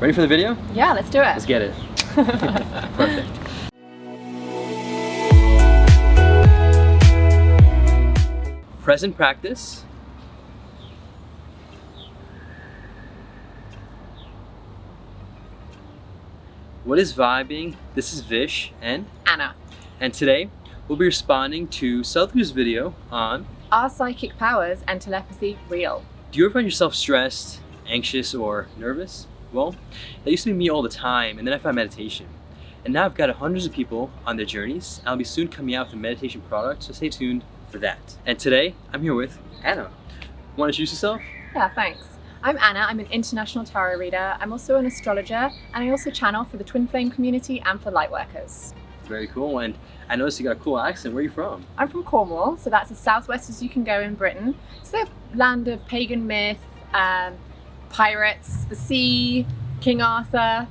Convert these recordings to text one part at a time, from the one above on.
Ready for the video? Yeah, let's do it. Let's get it. Perfect. Present practice. What is vibing? This is Vish and Anna. And today we'll be responding to Sadhguru's video on Are psychic powers and telepathy real? do you ever find yourself stressed, anxious, or nervous? Well, that used to be me all the time, and then I found meditation. And now I've got hundreds of people on their journeys. I'll be soon coming out with a meditation product, so stay tuned for that. And today, I'm here with Anna. Want to introduce yourself? Yeah, thanks. I'm Anna. I'm an international tarot reader. I'm also an astrologer, and I also channel for the Twin Flame community and for lightworkers. Very cool. And I noticed you got a cool accent. Where are you from? I'm from Cornwall, so that's as southwest as you can go in Britain. It's the land of pagan myth, pirates, the sea, King Arthur.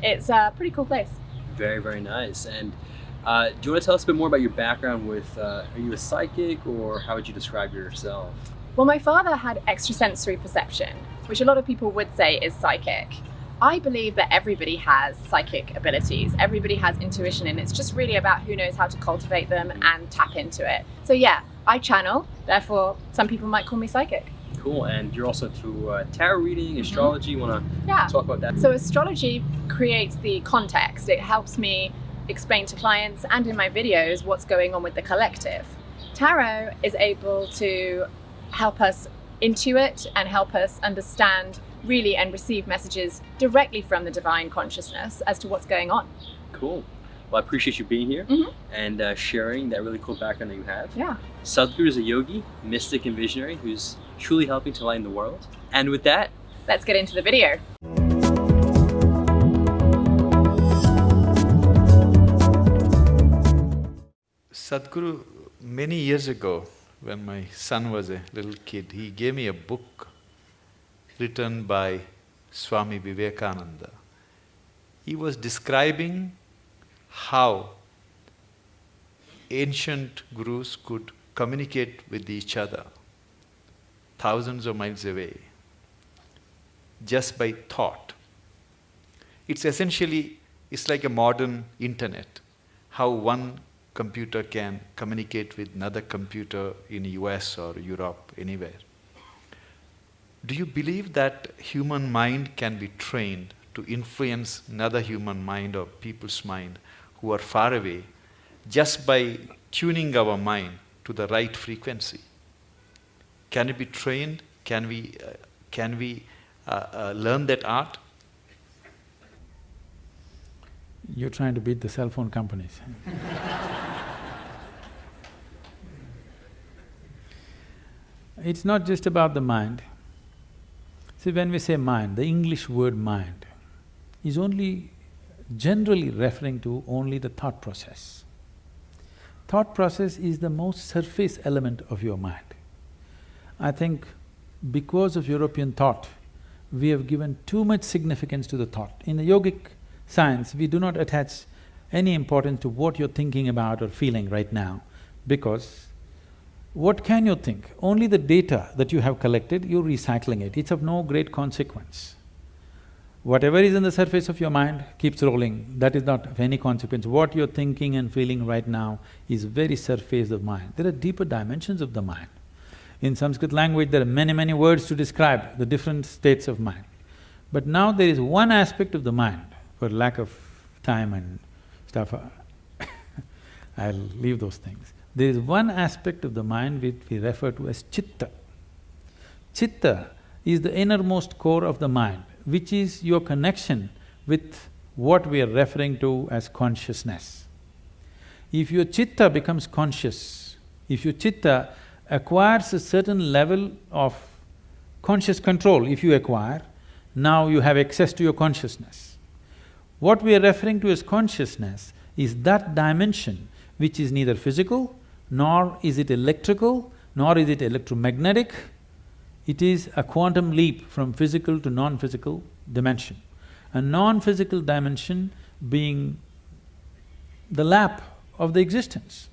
It's a pretty cool place. Very, very nice. And do you want to tell us a bit more about your background with, are you a psychic, or how would you describe yourself? Well, my father had extrasensory perception, which a lot of people would say is psychic. I believe that everybody has psychic abilities. Everybody has intuition, and it's just really about who knows how to cultivate them and tap into it. So yeah, I channel, therefore some people might call me psychic. Cool. And you're also through tarot reading, astrology. You want to talk about that? So astrology creates the context. It helps me explain to clients and in my videos what's going on with the collective. Tarot is able to help us intuit and help us understand really and receive messages directly from the divine consciousness as to what's going on. Cool. Well, I appreciate you being here and sharing that really cool background that you have. Yeah. Sadhguru is a yogi, mystic, and visionary who's truly helping to lighten the world. And with that, let's get into the video. Sadhguru, many years ago, when my son was a little kid, he gave me a book written by Swami Vivekananda. He was describing how ancient gurus could communicate with each other thousands of miles away just by thought. It's like a modern internet, how one computer can communicate with another computer in US or Europe, anywhere. Do you believe that human mind can be trained to influence another human mind or people's mind who are far away just by tuning our mind to the right frequency? Can it be trained? Can we learn that art? You're trying to beat the cell phone companies. It's not just about the mind. See, when we say mind, the English word mind is only generally referring to only the thought process. Thought process is the most surface element of your mind. I think because of European thought, we have given too much significance to the thought. In the yogic science, we do not attach any importance to what you're thinking about or feeling right now, because what can you think? Only the data that you have collected, you're recycling it. It's of no great consequence. Whatever is in the surface of your mind keeps rolling, that is not of any consequence. What you're thinking and feeling right now is very surface of mind. There are deeper dimensions of the mind. In Sanskrit language, there are many, many words to describe the different states of mind. But now there is one aspect of the mind, for lack of time and stuff, I'll leave those things. There is one aspect of the mind which we refer to as chitta. Chitta is the innermost core of the mind, which is your connection with what we are referring to as consciousness. If your chitta becomes conscious, if your chitta acquires a certain level of conscious control, if you acquire, now you have access to your consciousness. What we are referring to as consciousness is that dimension which is neither physical, nor is it electrical, nor is it electromagnetic. It is a quantum leap from physical to non-physical dimension. A non-physical dimension being the lap of the existence.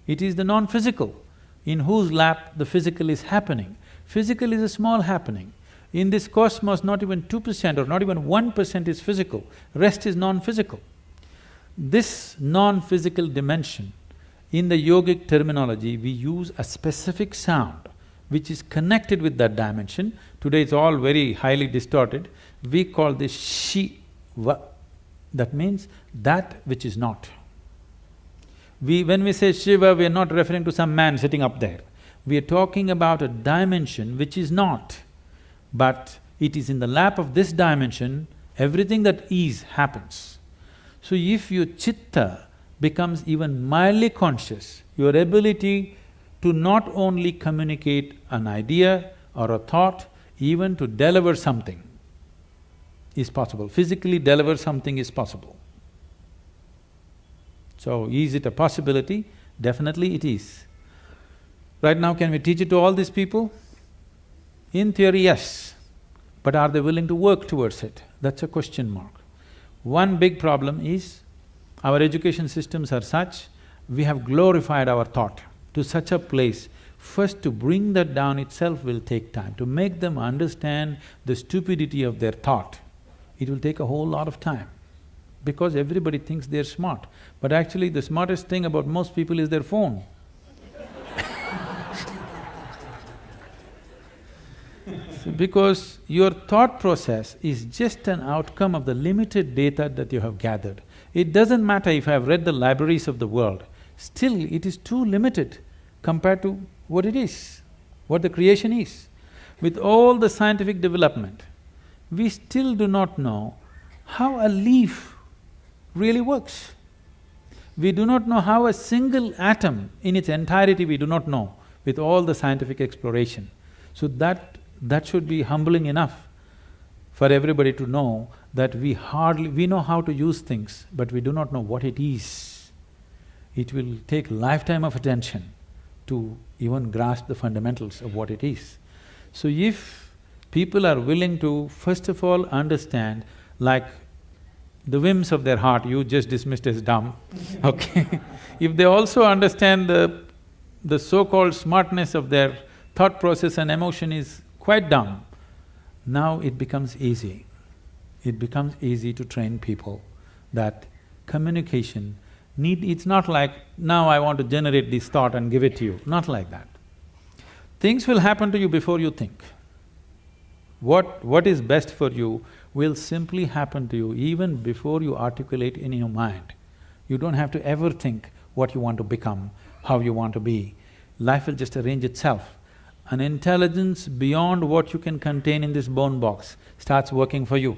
It is the non-physical in whose lap the physical is happening. Physical is a small happening. In this cosmos, not even 2% or not even 1% is physical, rest is non-physical. This non-physical dimension, in the yogic terminology, we use a specific sound which is connected with that dimension. Today it's all very highly distorted. We call this Shiva. That means that which is not. When we say Shiva, we are not referring to some man sitting up there. We are talking about a dimension which is not, but it is in the lap of this dimension, everything that is happens. So if your chitta becomes even mildly conscious, your ability to not only communicate an idea or a thought, even to deliver something is possible. Physically deliver something is possible. So, is it a possibility? Definitely it is. Right now, can we teach it to all these people? In theory, yes. But are they willing to work towards it? That's a question mark. One big problem is, our education systems are such, we have glorified our thought to such a place. First, to bring that down itself will take time. To make them understand the stupidity of their thought, it will take a whole lot of time. Because everybody thinks they're smart, but actually the smartest thing about most people is their phone. Because your thought process is just an outcome of the limited data that you have gathered. It doesn't matter if I have read the libraries of the world, still it is too limited compared to what it is, what the creation is. With all the scientific development, we still do not know how a leaf really works. We do not know how a single atom in its entirety we do not know with all the scientific exploration. So that should be humbling enough for everybody to know that we know how to use things, but we do not know what it is. It will take a lifetime of attention to even grasp the fundamentals of what it is. So if people are willing to first of all understand, like the whims of their heart, you just dismissed as dumb, okay? If they also understand the so-called smartness of their thought process and emotion is quite dumb, now it becomes easy. It becomes easy to train people that communication it's not like, now I want to generate this thought and give it to you, not like that. Things will happen to you before you think. What is best for you will simply happen to you even before you articulate in your mind. You don't have to ever think what you want to become, how you want to be. Life will just arrange itself. An intelligence beyond what you can contain in this bone box starts working for you,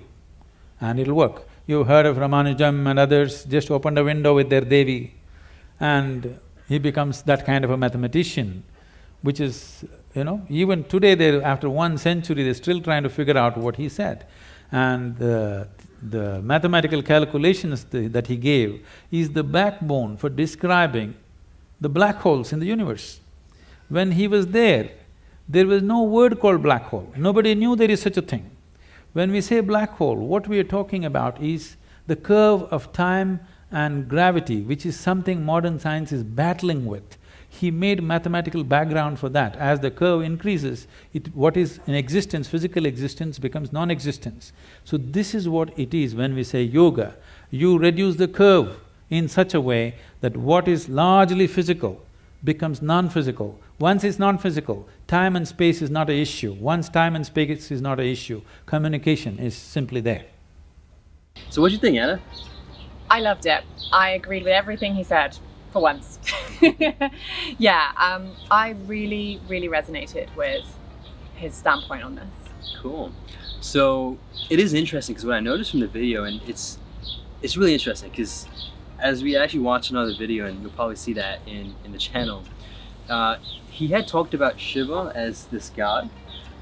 and it'll work. You've heard of Ramanujam and others, just opened a window with their Devi, and he becomes that kind of a mathematician, which is, even today after 1 century, they're still trying to figure out what he said. And the mathematical calculations that he gave is the backbone for describing the black holes in the universe. When he was there was no word called black hole, nobody knew there is such a thing. When we say black hole, what we are talking about is the curve of time and gravity, which is something modern science is battling with. He made mathematical background for that. As the curve increases, what is in existence, physical existence, becomes non-existence. So this is what it is when we say yoga. You reduce the curve in such a way that what is largely physical becomes non-physical. Once it's non-physical, time and space is not an issue. Once time and space is not an issue, communication is simply there. So what'd you think, Anna? I loved it. I agreed with everything he said, for once. Yeah, I really, really resonated with his standpoint on this. Cool. So it is interesting because what I noticed from the video, and it's really interesting because as we actually watch another video, and you'll probably see that in the channel, he had talked about Shiva as this god,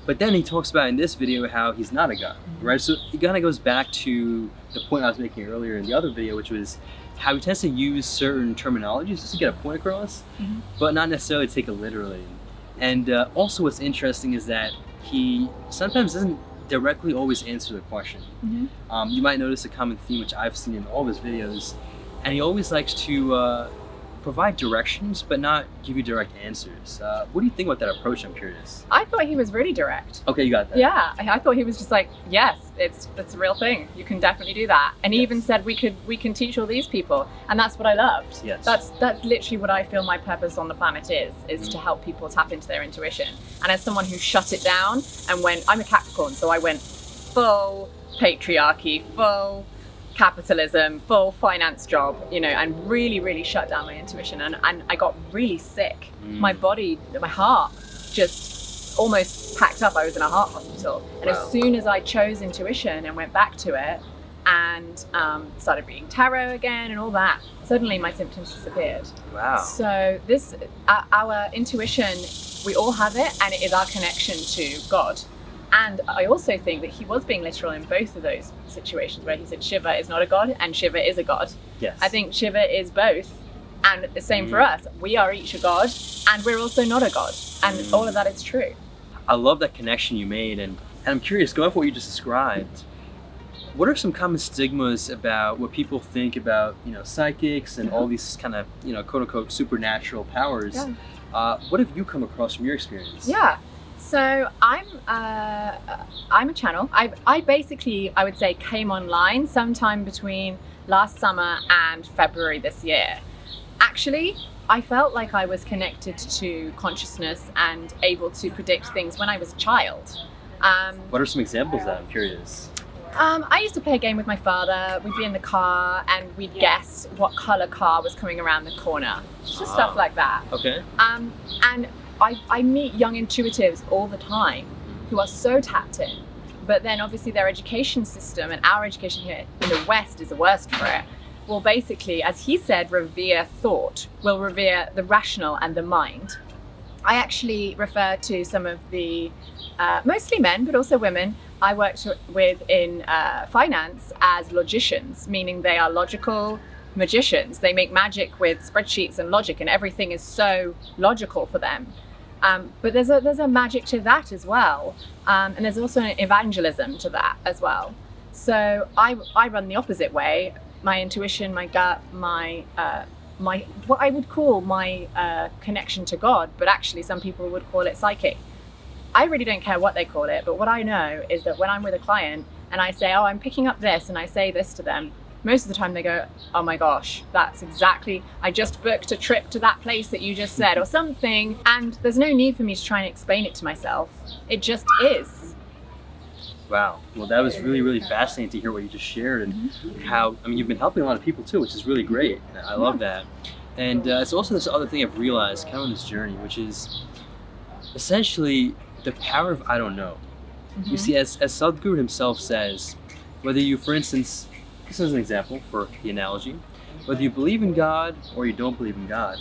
but then he talks about in this video how he's not a god, right? So it kind of goes back to the point I was making earlier in the other video, which was how he tends to use certain terminologies just to get a point across, but not necessarily take it literally. And also what's interesting is that he sometimes doesn't directly always answer the question. You might notice a common theme which I've seen in all of his videos, and he always likes to provide directions but not give you direct answers. What do you think about that approach? I'm curious. I thought he was really direct. Okay, you got that. Yeah, I thought he was just like, yes, it's a real thing. You can definitely do that. And he even said we can teach all these people, and that's what I loved. Yes. That's literally what I feel my purpose on the planet is to help people tap into their intuition. And as someone who shut it down and went, I'm a Capricorn, so I went full patriarchy, full capitalism, full finance job, and really shut down my intuition, and I got really sick. My body, my heart just almost packed up. I was in a heart hospital. And Wow. as soon as I chose intuition and went back to it and started reading tarot again and all that, suddenly my symptoms disappeared. Wow. So this our intuition, we all have it, and it is our connection to God. And I also think that he was being literal in both of those situations where he said Shiva is not a god and Shiva is a god. Yes. I think Shiva is both. And the same for us. We are each a god and we're also not a god. And all of that is true. I love that connection you made, and I'm curious, going off what you just described, what are some common stigmas about what people think about, psychics and all these kind of, quote unquote supernatural powers? Yeah. What have you come across from your experience? Yeah. So I'm a channel. I basically, I would say, came online sometime between last summer and February this year. Actually, I felt like I was connected to consciousness and able to predict things when I was a child. What are some examples of that? I'm curious. I used to play a game with my father. We'd be in the car and we'd guess what color car was coming around the corner. Just stuff like that. Okay. And I meet young intuitives all the time who are so tapped in, but then obviously their education system and our education here in the West is the worst for it. Will basically, as he said, revere thought, will revere the rational and the mind. I actually refer to some of the, mostly men, but also women, I worked with in finance as logicians, meaning they are logical magicians. They make magic with spreadsheets and logic, and everything is so logical for them. But there's a magic to that as well, and there's also an evangelism to that as well. So I run the opposite way. My intuition, my gut, my what I would call my connection to God, but actually some people would call it psychic. I really don't care what they call it, but what I know is that when I'm with a client and I say, oh, I'm picking up this, and I say this to them, most of the time they go, oh my gosh, that's exactly, I just booked a trip to that place that you just said or something. And there's no need for me to try and explain it to myself. It just is. Wow. Well, that was really fascinating to hear what you just shared, and how, you've been helping a lot of people too, which is really great. I love that. And it's also this other thing I've realized kind of on this journey, which is essentially the power of I don't know. You see, as Sadhguru himself says, whether you, for instance, this is an example for the analogy, whether you believe in God or you don't believe in God,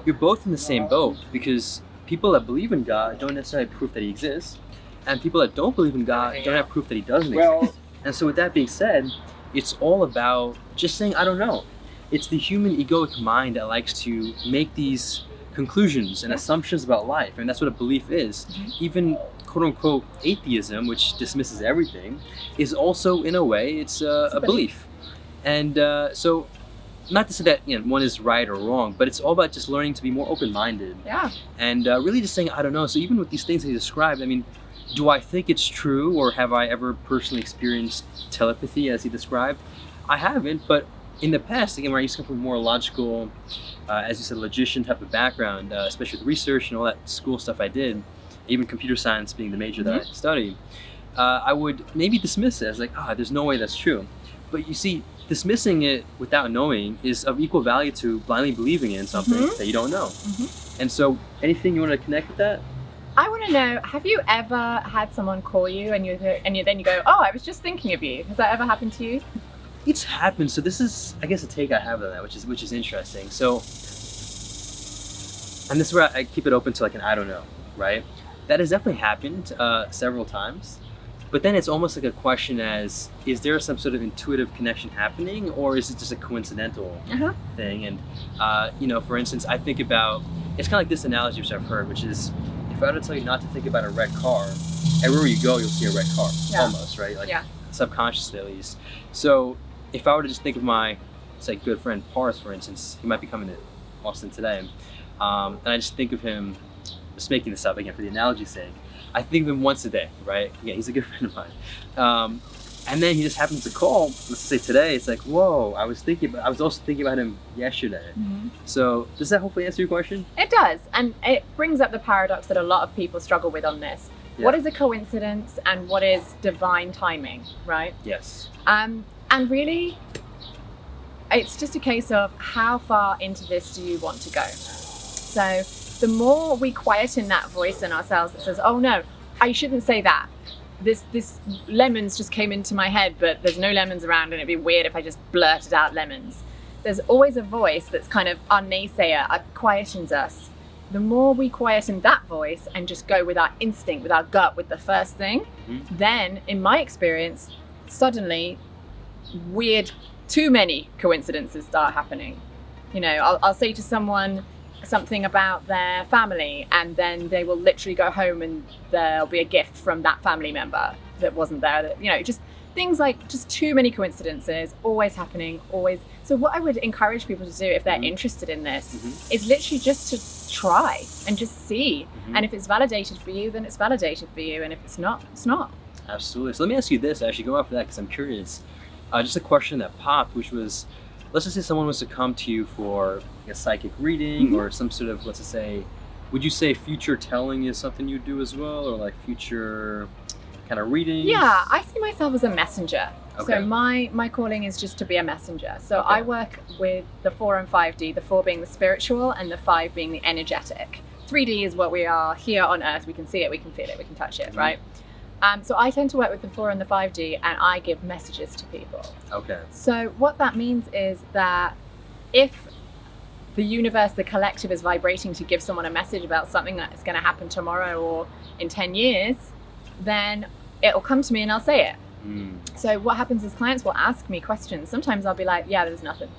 you're both in the same boat, because people that believe in God don't necessarily have proof that he exists, and people that don't believe in God don't have proof that he doesn't exist. And so with that being said, it's all about just saying, I don't know. It's the human egoic mind that likes to make these conclusions and assumptions about life, and that's what a belief is. Even quote-unquote atheism, which dismisses everything, is also, in a way, it's a belief. And so, not to say that one is right or wrong, but it's all about just learning to be more open-minded. Yeah. And really just saying, I don't know. So even with these things that you described, do I think it's true, or have I ever personally experienced telepathy as he described? I haven't, but in the past, again, where I used to come from more logical, as you said, logician type of background, especially with research and all that school stuff I did, even computer science being the major that I studied, I would maybe dismiss it as like, there's no way that's true. But you see, dismissing it without knowing is of equal value to blindly believing in something that you don't know. And so, anything you want to connect with that? I want to know, have you ever had someone call you and then you go, oh, I was just thinking of you? Has that ever happened to you? It's happened. So this is, I guess, a take I have on that, which is interesting. So, and this is where I keep it open to like an I don't know, right? That has definitely happened several times. But then it's almost like a question as, is there some sort of intuitive connection happening, or is it just a coincidental thing? And, for instance, I think about, it's kind of like this analogy which I've heard, which is, if I were to tell you not to think about a red car, everywhere you go, you'll see a red car, almost, right? Like subconsciously at least. So if I were to just think of my, say, good friend Parth, for instance, he might be coming to Austin today, and I just think of him, just making this up again for the analogy's sake. I think of him once a day, right? Yeah, he's a good friend of mine. And then he just happens to call, let's say today, it's like, whoa, I was also thinking about him yesterday. So does that hopefully answer your question? It does, and it brings up the paradox that a lot of people struggle with on this. Yeah. What is a coincidence and what is divine timing, right? Yes. And really, it's just a case of how far into this do you want to go? So the more we quieten that voice in ourselves that says, oh no, I shouldn't say that. This lemons just came into my head, but there's no lemons around and it'd be weird if I just blurted out lemons. There's always a voice that's kind of our naysayer, quietens us. The more we quieten that voice and just go with our instinct, with our gut, with the first thing, then in my experience, suddenly too many coincidences start happening. You know, I'll say to someone something about their family, and then they will literally go home and there'll be a gift from that family member that wasn't there. That, you know, just things like just too many coincidences, always happening, always. So what I would encourage people to do if they're interested in this is literally just to try and just see. And if it's validated for you, then it's validated for you, and if it's not, it's not. Absolutely. So let me ask you this, actually, go off of that because I'm curious. Just a question that popped, which was, let's just say someone was to come to you for a psychic reading or some sort of, let's just say, would you say future telling is something you do as well, or like future kind of readings? Yeah, I see myself as a messenger. Okay. So my calling is just to be a messenger. So I work with the 4 and 5D, the 4 being the spiritual and the 5 being the energetic. 3D is what we are here on earth. We can see it, we can feel it, we can touch it, right? So I tend to work with the 4 and the 5D, and I give messages to people. Okay. So what that means is that if the universe, the collective, is vibrating to give someone a message about something that is going to happen tomorrow or in 10 years, then it'll come to me and I'll say it. So what happens is clients will ask me questions. Sometimes I'll be like, yeah, there's nothing.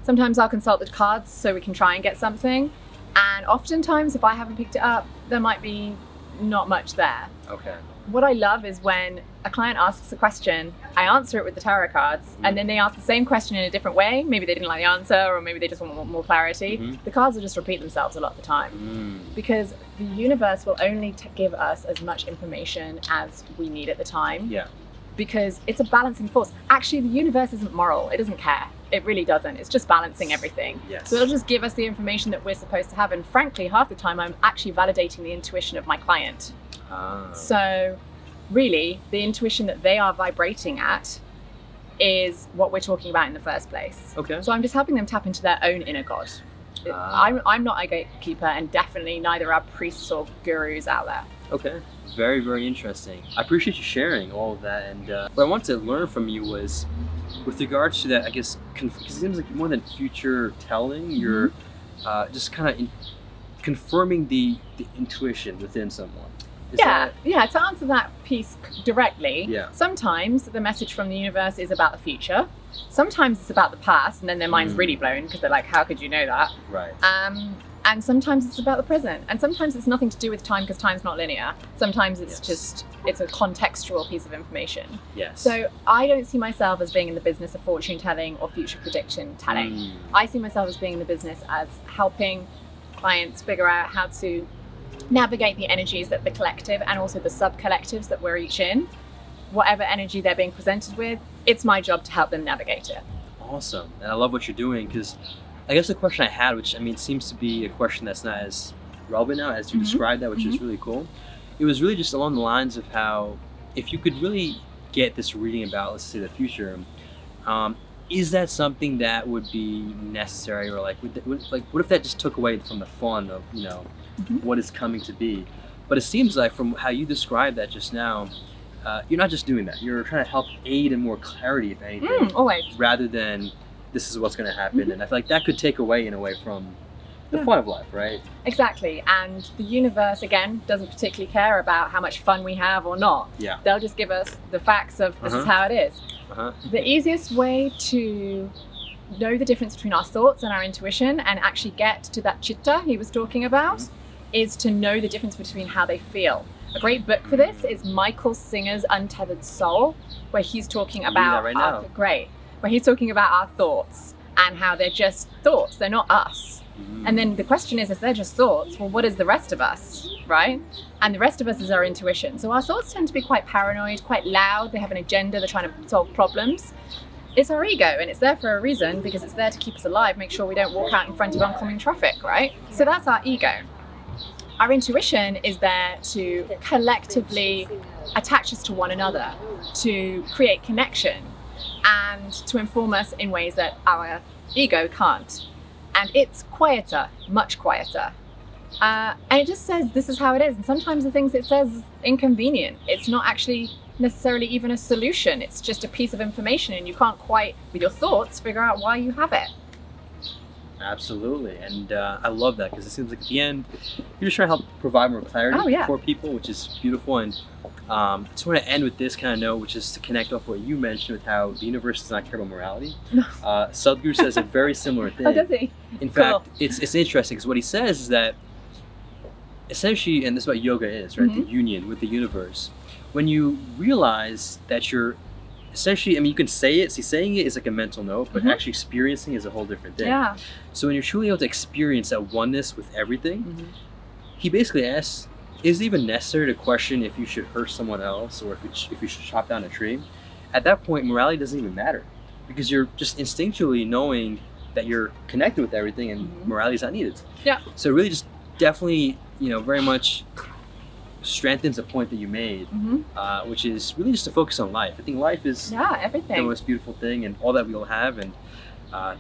Sometimes I'll consult the cards so we can try and get something. And oftentimes, if I haven't picked it up, there might be not much there. Okay. What I love is when a client asks a question, I answer it with the tarot cards, and then they ask the same question in a different way. Maybe they didn't like the answer, or maybe they just want more clarity. The cards will just repeat themselves a lot of the time, because the universe will only give us as much information as we need at the time. Yeah. Because it's a balancing force. Actually, the universe isn't moral. It doesn't care. It really doesn't. It's just balancing everything. Yes. So it'll just give us the information that we're supposed to have. And frankly, half the time, I'm actually validating the intuition of my client. So really, the intuition that they are vibrating at is what we're talking about in the first place. Okay. So I'm just helping them tap into their own inner God. I'm not a gatekeeper, and definitely neither are priests or gurus out there. Okay. Very, very interesting. I appreciate you sharing all of that. And what I wanted to learn from you was, with regards to that, I guess, because it seems like more than future telling, you're just kind of confirming the intuition within someone. Yeah, to answer that piece directly, Yeah. sometimes the message from the universe is about the future. Sometimes it's about the past, and then their mind's really blown because they're like, how could you know that? Right. And sometimes it's about the present. And sometimes it's nothing to do with time because time's not linear. Sometimes it's just, it's a contextual piece of information. Yes. So I don't see myself as being in the business of fortune telling or future prediction telling. I see myself as being in the business as helping clients figure out how to navigate the energies that the collective and also the sub-collectives that we're each in. Whatever energy they're being presented with, it's my job to help them navigate it. Awesome. And I love what you're doing, because I guess the question I had, which I mean seems to be a question that's not as relevant now as you described that, which is really cool. It was really just along the lines of how, if you could really get this reading about, let's say, the future, is that something that would be necessary, or like, what if that just took away from the fun of, you know, what is coming to be? But it seems like from how you described that just now, you're not just doing that. You're trying to help aid in more clarity, if anything, Always. rather than this is what's going to happen. And I feel like that could take away, in a way, from the fun of life, right? Exactly. And the universe, again, doesn't particularly care about how much fun we have or not. Yeah. They'll just give us the facts of this is how it is. The easiest way to know the difference between our thoughts and our intuition and actually get to that chitta he was talking about is to know the difference between how they feel. A great book for this is Michael Singer's Untethered Soul, where he's talking about right now. where he's talking about our thoughts and how they're just thoughts. They're not us. And then the question is, if they're just thoughts, well, what is the rest of us, right? And the rest of us is our intuition. So our thoughts tend to be quite paranoid, quite loud. They have an agenda. They're trying to solve problems. It's our ego, and it's there for a reason, because it's there to keep us alive, make sure we don't walk out in front of oncoming traffic, right? So that's our ego. Our intuition is there to collectively attach us to one another, to create connection, and to inform us in ways that our ego can't. And it's quieter, much quieter. And it just says this is how it is. And sometimes the things it says is inconvenient. It's not actually necessarily even a solution. It's just a piece of information, and you can't quite, with your thoughts, figure out why you have it. Absolutely, and I love that, because it seems like at the end you're just trying to help provide more clarity for people, which is beautiful. And I just want to end with this kind of note, which is to connect off what you mentioned with how the universe does not care about morality. Sadhguru says a very similar thing. Oh, does he? In fact, it's interesting, because what he says is that essentially, and this is what yoga is, right? The union with the universe. When you realize that you're essentially, I mean, you can say it, see, saying it is like a mental note, but actually experiencing is a whole different thing. Yeah. So when you're truly able to experience that oneness with everything, he basically asks, is it even necessary to question if you should hurt someone else, or if you should chop down a tree? At that point, morality doesn't even matter, because you're just instinctually knowing that you're connected with everything, and morality is not needed. Yeah. So it really just definitely, very much strengthens the point that you made, which is really just to focus on life. I think life is everything. The most beautiful thing, and all that we all have. And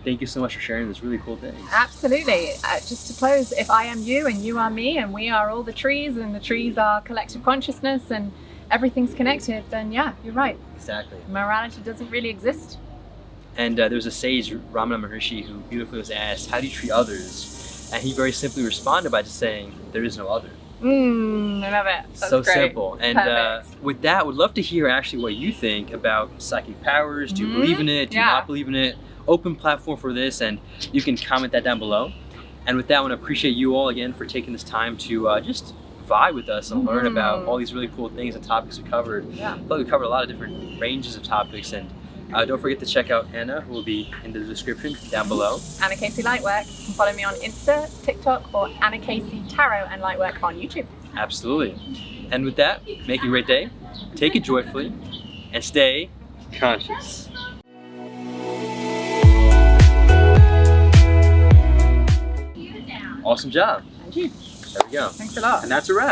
thank you so much for sharing this really cool thing. Absolutely. Just to close, if I am you and you are me, and we are all the trees, and the trees are collective consciousness, and everything's connected, then yeah, you're right. Exactly. Morality doesn't really exist. And there was a sage, Ramana Maharshi, who beautifully was asked, how do you treat others? And he very simply responded by just saying, there is no other. I love it. That's so great. Simple. And with that, would love to hear actually what you think about psychic powers. Do you believe in it? Do you not believe in it? Open platform for this, and you can comment that down below. And with that, I want to appreciate you all again for taking this time to just vibe with us and learn about all these really cool things and topics we covered. I thought we covered a lot of different ranges of topics. And don't forget to check out Anna, who will be in the description down below. Anna Casey Lightwork. You can follow me on Insta, TikTok, or Anna Casey Tarot and Lightwork on YouTube. Absolutely. And with that, make a great day, take it joyfully, and stay conscious. Awesome job. Thank you. There we go. Thanks a lot. And that's a wrap.